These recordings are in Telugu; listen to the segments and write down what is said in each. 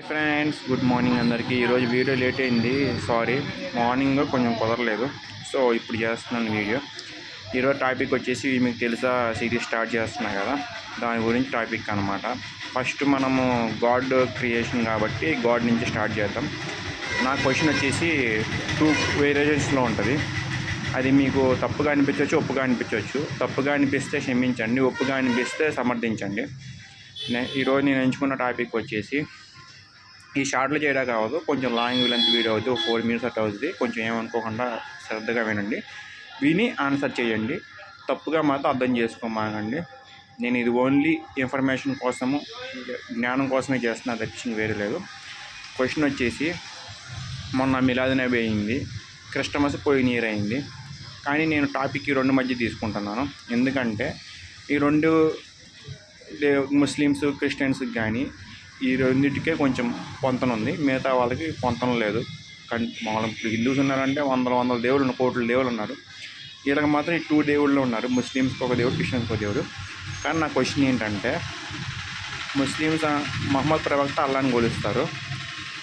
ఫ్రెండ్స్, గుడ్ మార్నింగ్ అందరికీ. ఈరోజు వీడియో లేట్ అయింది, సారీ. మార్నింగ్ కొంచెం కుదరలేదు, సో ఇప్పుడు చేస్తున్నాను వీడియో. ఈరోజు టాపిక్ వచ్చేసి మీకు తెలుసా, సిరీస్ స్టార్ట్ చేస్తున్నా కదా, దాని గురించి టాపిక్ అనమాట. ఫస్ట్ మనము గాడ్ క్రియేషన్ కాబట్టి గాడ్ నుంచి స్టార్ట్ చేద్దాం. నా క్వశ్చన్ వచ్చేసి 2 వేరియేషన్స్లో ఉంటుంది. అది మీకు తప్పుగా అనిపించవచ్చు, ఒప్పుగా అనిపించవచ్చు. తప్పుగా అనిపిస్తే క్షమించండి, ఒప్పుగా అనిపిస్తే సమర్థించండి. ఈరోజు నేను ఎంచుకున్న టాపిక్ వచ్చేసి, ఈ షార్ట్లో చేయడం కావద్దు, కొంచెం లాంగ్ లెంత్ వీడియో అవుతుంది, 4 minutes అట్లా అవుతుంది. కొంచెం ఏమనుకోకుండా శ్రద్ధగా వినండి, విని ఆన్సర్ చేయండి. తప్పుగా మాత్రం అర్థం చేసుకోమాకండి. నేను ఇది ఓన్లీ ఇన్ఫర్మేషన్ కోసము, జ్ఞానం కోసమే చేస్తున్నా, తప్పించింది వేరే లేదు. క్వశ్చన్ వచ్చేసి, మొన్న మిలాద్ నబీ అయింది, క్రిస్టమస్ పోయిన ఇయర్ అయింది. కానీ నేను టాపిక్ ఈ రెండు మధ్య తీసుకుంటున్నాను. ఎందుకంటే ఈ రెండు ముస్లిమ్స్ క్రిస్టియన్స్కి కానీ ఈ రెండింటికే కొంచెం పొంతన ఉంది, మిగతా వాళ్ళకి పొంతన లేదు. కానీ మామూలు ఇప్పుడు హిందూస్ ఉన్నారంటే వందల దేవుళ్ళు, కోట్ల దేవుళ్ళు ఉన్నారు. వీళ్ళకి మాత్రం ఈ 2 దేవుళ్ళు ఉన్నారు. ముస్లిమ్స్కి ఒక దేవుడు, క్రిస్టియన్స్కి ఒక దేవుడు. కానీ నా క్వశ్చన్ ఏంటంటే, ముస్లిమ్స్ మహమ్మద్ ప్రవక్త అల్లాని కొలుస్తారు,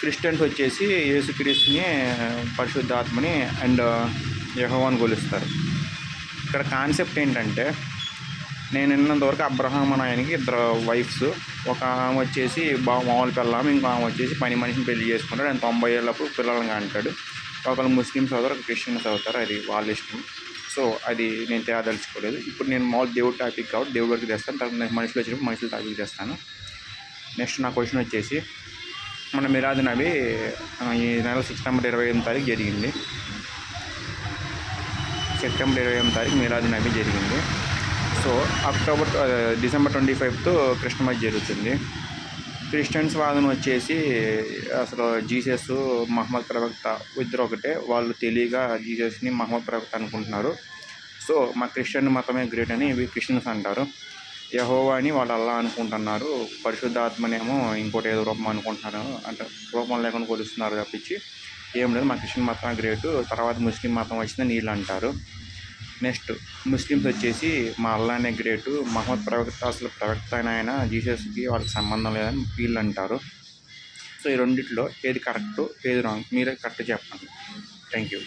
క్రిస్టియన్స్ వచ్చేసి యేసుక్రీస్తుని, పరిశుద్ధాత్మని అండ్ యెహోవాని కొలుస్తారు. ఇక్కడ కాన్సెప్ట్ ఏంటంటే, నేను విన్నంతవరకు అబ్రహాం అనే ఆయనకి 2 వైఫ్స్. ఒక ఆమె వచ్చేసి మామూలు పిల్లలు, ఇంకో ఆమె వచ్చేసి పని మనిషిని పెళ్లి చేసుకుంటాడు. ఆయన 90 ఏళ్ళప్పుడు పిల్లల్ని అంటాడు. ఒకళ్ళు ముస్లిమ్స్ అవుతారు, ఒక క్రిస్టియన్స్ అవుతారు, అది వాళ్ళ ఇష్టం. సో అది నేను తేదలుచుకోలేదు. ఇప్పుడు నేను మామూలు దేవుడు టాపిక్ కాబట్టి దేవుడి వరకు తెస్తాను, తర్వాత నాకు మనుషులు వచ్చినప్పుడు మనుషుల టాపిక్ తెస్తాను. నెక్స్ట్ నా క్వశ్చన్ వచ్చేసి, మన మిలాద్ నబీ ఈ నెల సెప్టెంబర్ 28 జరిగింది. సెప్టెంబర్ 28 మిలాద్ నబీ జరిగింది. సో డిసెంబర్ 25 క్రిస్టమస్ జరుగుతుంది. క్రిస్టియన్స్ వాదన వచ్చేసి, అసలు జీసస్ మహమ్మద్ ప్రవక్త ఇద్దరు ఒకటే, వాళ్ళు తెలియక జీసస్ని మహమ్మద్ ప్రవక్త అనుకుంటున్నారు. సో మా క్రిస్టియన్ మతమే గ్రేట్ అని క్రిస్టియన్స్ అంటారు. యెహోవాని వాళ్ళు అల్లా అనుకుంటున్నారు, పరిశుద్ధాత్మనేమో ఇంకోటి ఏదో రూపం అనుకుంటున్నారు. అంటే రూపం లేకుండా కొలుస్తున్నారు తప్పించి ఏం లేదు. మా క్రిస్టియన్ మతం గ్రేటు, తర్వాత ముస్లిం మతం వచ్చిందని వీళ్ళు అంటారు. నెక్స్ట్ ముస్లిమ్స్ వచ్చేసి, మా అల్లానే గ్రేటు, మహమ్మద్ ప్రవక్త అసలు ప్రవక్త ఆయన, జీసస్కి వాళ్ళకి సంబంధం లేదని వీళ్ళు అంటారు. సో ఈ రెండిట్లో ఏది కరెక్టు, ఏది రాంగ్, మీరే కరెక్ట్ చెప్పండి. Thank you.